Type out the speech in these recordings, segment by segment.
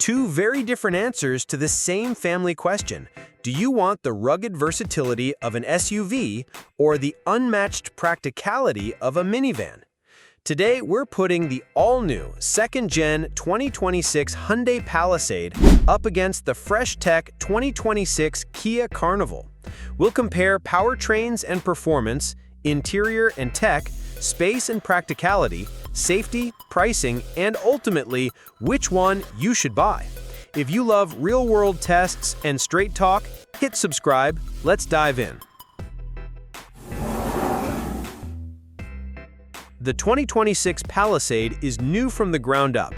Two very different answers to the same family question. Do you want the rugged versatility of an SUV or the unmatched practicality of a minivan? Today, we're putting the all-new second-gen 2026 Hyundai Palisade up against the fresh-tech 2026 Kia Carnival. We'll compare powertrains and performance, interior and tech, space and practicality, safety, pricing, and ultimately, which one you should buy. If you love real-world tests and straight talk, hit subscribe. Let's dive in. The 2026 Palisade is new from the ground up.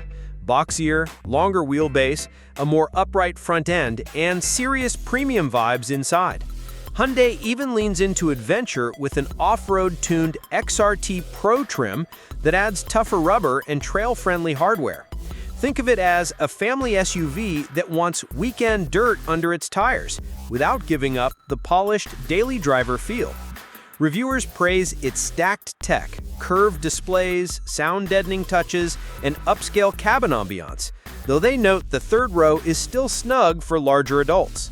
Boxier, longer wheelbase, a more upright front end, and serious premium vibes inside. Hyundai even leans into adventure with an off-road tuned XRT Pro trim that adds tougher rubber and trail-friendly hardware. Think of it as a family SUV that wants weekend dirt under its tires without giving up the polished daily driver feel. Reviewers praise its stacked tech, curved displays, sound-deadening touches, and upscale cabin ambiance, though they note the third row is still snug for larger adults.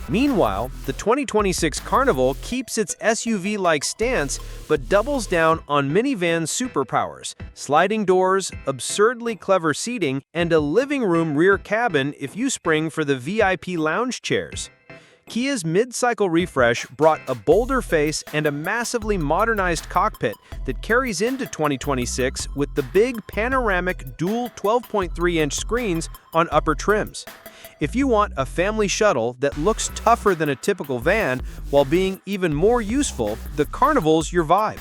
Meanwhile, the 2026 Carnival keeps its SUV-like stance but doubles down on minivan superpowers, sliding doors, absurdly clever seating, and a living room rear cabin if you spring for the VIP lounge chairs. Kia's mid-cycle refresh brought a bolder face and a massively modernized cockpit that carries into 2026 with the big panoramic dual 12.3-inch screens on upper trims. If you want a family shuttle that looks tougher than a typical van while being even more useful, the Carnival's your vibe.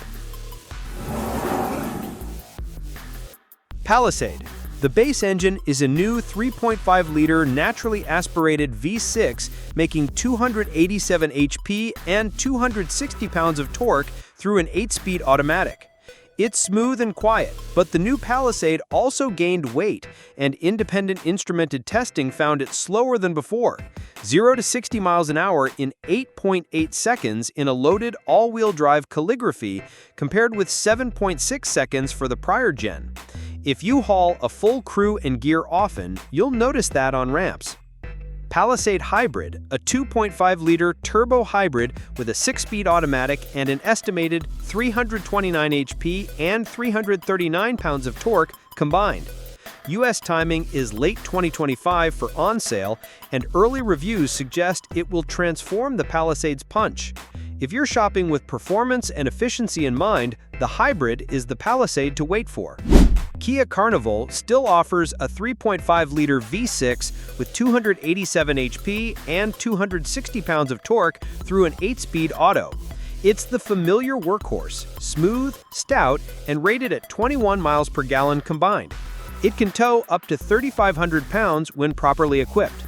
Palisade. The base engine is a new 3.5-liter naturally aspirated V6 making 287 HP and 260 pounds of torque through an 8-speed automatic. It's smooth and quiet, but the new Palisade also gained weight, and independent instrumented testing found it slower than before, 0 to 60 miles an hour in 8.8 seconds in a loaded all-wheel drive calligraphy compared with 7.6 seconds for the prior gen. If you haul a full crew and gear often, you'll notice that on ramps. Palisade Hybrid, a 2.5-liter turbo hybrid with a 6-speed automatic and an estimated 329 HP and 339 pounds of torque combined. US timing is late 2025 for on-sale, and early reviews suggest it will transform the Palisade's punch. If you're shopping with performance and efficiency in mind, the Hybrid is the Palisade to wait for. Kia Carnival still offers a 3.5-liter V6 with 287 HP and 260 pounds of torque through an 8-speed auto. It's the familiar workhorse, smooth, stout, and rated at 21 miles per gallon combined. It can tow up to 3,500 pounds when properly equipped.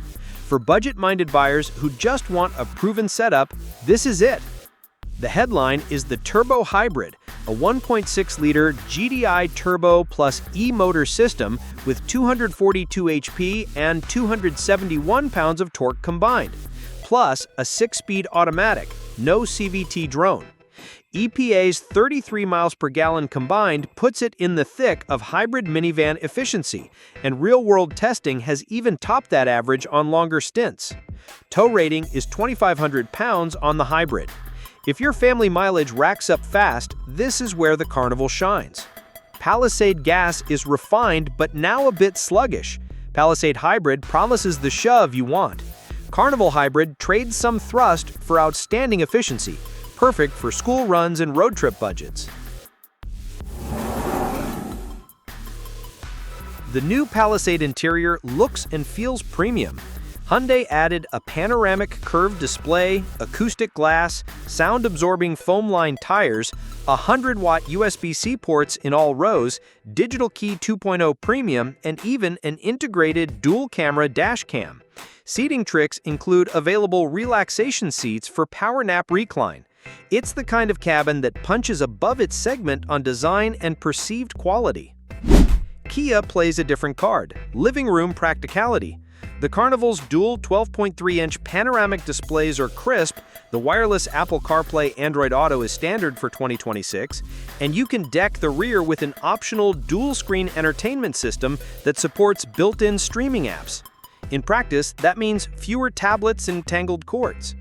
For budget-minded buyers who just want a proven setup, this is it. The headline is the Turbo Hybrid, a 1.6-liter GDI Turbo plus E-motor system with 242 HP and 271 pounds of torque combined, plus a 6-speed automatic, no CVT drone. EPA's 33 miles per gallon combined puts it in the thick of hybrid minivan efficiency, and real-world testing has even topped that average on longer stints. Tow rating is 2,500 pounds on the Hybrid. If your family mileage racks up fast, this is where the Carnival shines. Palisade gas is refined but now a bit sluggish. Palisade Hybrid promises the shove you want. Carnival Hybrid trades some thrust for outstanding efficiency, perfect for school runs and road trip budgets. The new Palisade interior looks and feels premium. Hyundai added a panoramic curved display, acoustic glass, sound-absorbing foam-lined tires, 100-watt USB-C ports in all rows, digital key 2.0 premium, and even an integrated dual-camera dash cam. Seating tricks include available relaxation seats for power nap recline. It's the kind of cabin that punches above its segment on design and perceived quality. Kia plays a different card: living room practicality. The Carnival's dual 12.3-inch panoramic displays are crisp, the wireless Apple CarPlay Android Auto is standard for 2026, and you can deck the rear with an optional dual-screen entertainment system that supports built-in streaming apps. In practice, that means fewer tablets and tangled cords.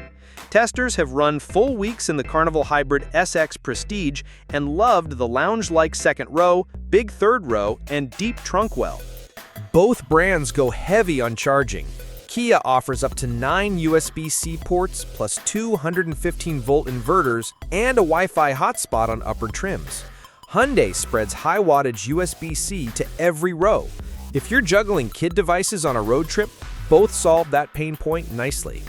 Testers have run full weeks in the Carnival Hybrid SX Prestige and loved the lounge-like second row, big third row, and deep trunk well. Both brands go heavy on charging. Kia offers up to 9 USB-C ports plus 215-volt inverters and a Wi-Fi hotspot on upper trims. Hyundai spreads high-wattage USB-C to every row. If you're juggling kid devices on a road trip, both solve that pain point nicely.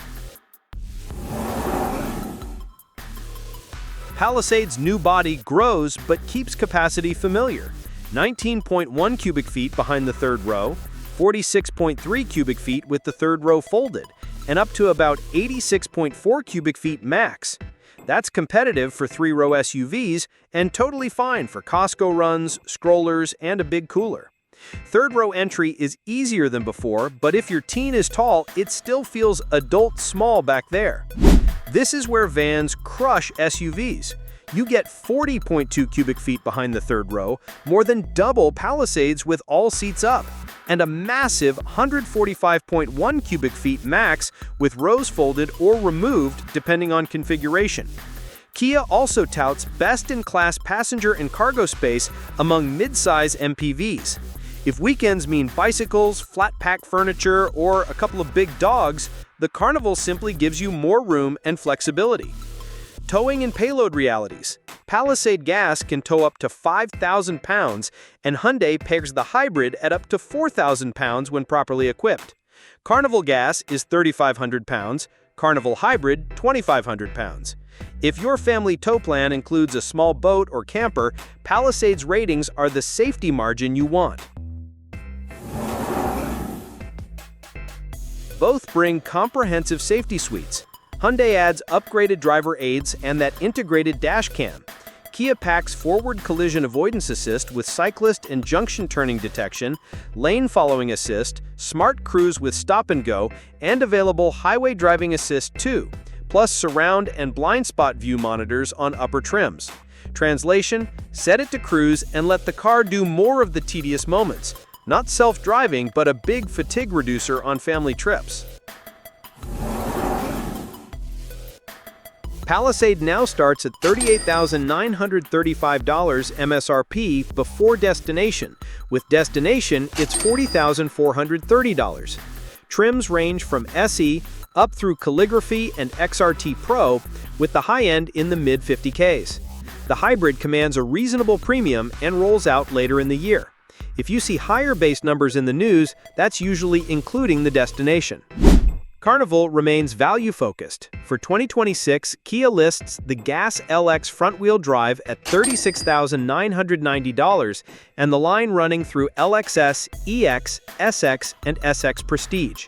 Palisade's new body grows but keeps capacity familiar. 19.1 cubic feet behind the third row, 46.3 cubic feet with the third row folded, and up to about 86.4 cubic feet max. That's competitive for three-row SUVs and totally fine for Costco runs, strollers, and a big cooler. Third-row entry is easier than before, but if your teen is tall, it still feels adult small back there. This is where vans crush SUVs. You get 40.2 cubic feet behind the third row, more than double Palisades with all seats up, and a massive 145.1 cubic feet max with rows folded or removed depending on configuration. Kia also touts best-in-class passenger and cargo space among mid-size MPVs. If weekends mean bicycles, flat-pack furniture, or a couple of big dogs, the Carnival simply gives you more room and flexibility. Towing and payload realities. Palisade gas can tow up to 5,000 pounds, and Hyundai pegs the hybrid at up to 4,000 pounds when properly equipped. Carnival gas is 3,500 pounds, Carnival hybrid 2,500 pounds. If your family tow plan includes a small boat or camper, Palisade's ratings are the safety margin you want. Both bring comprehensive safety suites. Hyundai adds upgraded driver aids and that integrated dash cam. Kia packs forward collision avoidance assist with cyclist and junction turning detection, lane following assist, smart cruise with stop and go, and available highway driving assist too, plus surround and blind spot view monitors on upper trims. Translation: set it to cruise and let the car do more of the tedious moments. Not self-driving, but a big fatigue reducer on family trips. Palisade now starts at $38,935 MSRP before destination. With destination, it's $40,430. Trims range from SE up through Calligraphy and XRT Pro, with the high end in the mid-50Ks. The hybrid commands a reasonable premium and rolls out later in the year. If you see higher base numbers in the news, that's usually including the destination. Carnival remains value-focused. For 2026, Kia lists the Gas LX front-wheel drive at $36,990 and the line running through LXS, EX, SX, and SX Prestige.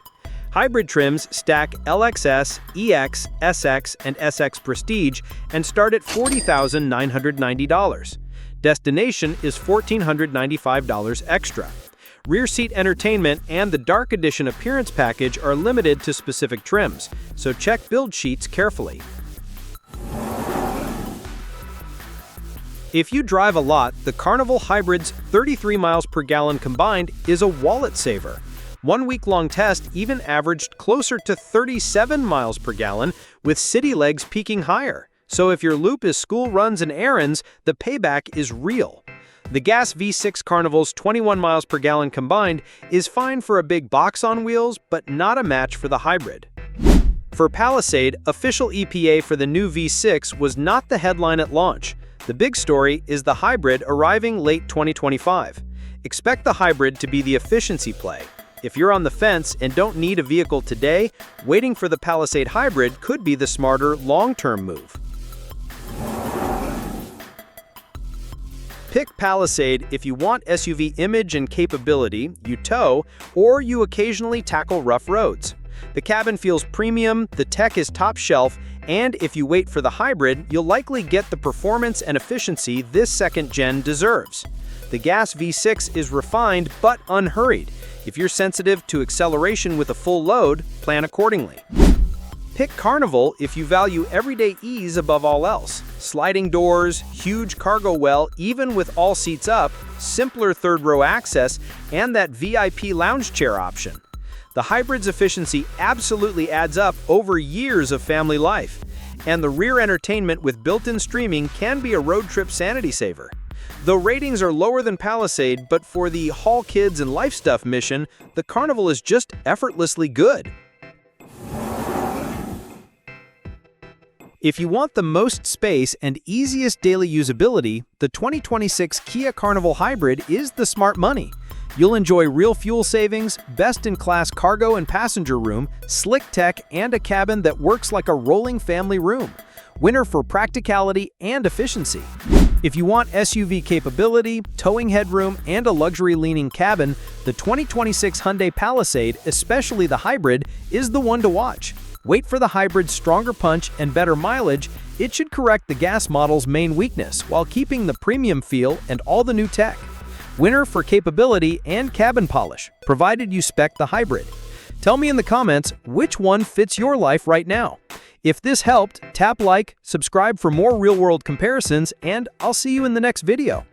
Hybrid trims stack LXS, EX, SX, and SX Prestige and start at $40,990. Destination is $1,495 extra. Rear seat entertainment and the Dark Edition appearance package are limited to specific trims, so check build sheets carefully. If you drive a lot, the Carnival Hybrid's 33 miles per gallon combined is a wallet saver. One week-long test even averaged closer to 37 miles per gallon, with city legs peaking higher. So if your loop is school runs and errands, the payback is real. The gas V6 Carnival's 21 miles per gallon combined is fine for a big box on wheels, but not a match for the hybrid. For Palisade, official EPA for the new V6 was not the headline at launch. The big story is the hybrid arriving late 2025. Expect the hybrid to be the efficiency play. If you're on the fence and don't need a vehicle today, waiting for the Palisade hybrid could be the smarter long-term move. Pick Palisade if you want SUV image and capability, you tow, or you occasionally tackle rough roads. The cabin feels premium, the tech is top shelf, and if you wait for the hybrid, you'll likely get the performance and efficiency this second-gen deserves. The gas V6 is refined but unhurried. If you're sensitive to acceleration with a full load, plan accordingly. Pick Carnival if you value everyday ease above all else. Sliding doors, huge cargo well, even with all seats up, simpler third-row access, and that VIP lounge chair option. The hybrid's efficiency absolutely adds up over years of family life. And the rear entertainment with built-in streaming can be a road trip sanity saver. Though ratings are lower than Palisade, but for the haul kids and life stuff mission, the Carnival is just effortlessly good. If you want the most space and easiest daily usability, the 2026 Kia Carnival Hybrid is the smart money. You'll enjoy real fuel savings, best-in-class cargo and passenger room, slick tech, and a cabin that works like a rolling family room. Winner for practicality and efficiency. If you want SUV capability, towing headroom, and a luxury-leaning cabin, the 2026 Hyundai Palisade, especially the hybrid, is the one to watch. Wait for the hybrid's stronger punch and better mileage. It should correct the gas model's main weakness while keeping the premium feel and all the new tech. Winner for capability and cabin polish, provided you spec the hybrid. Tell me in the comments which one fits your life right now. If this helped, tap like, subscribe for more real-world comparisons, and I'll see you in the next video.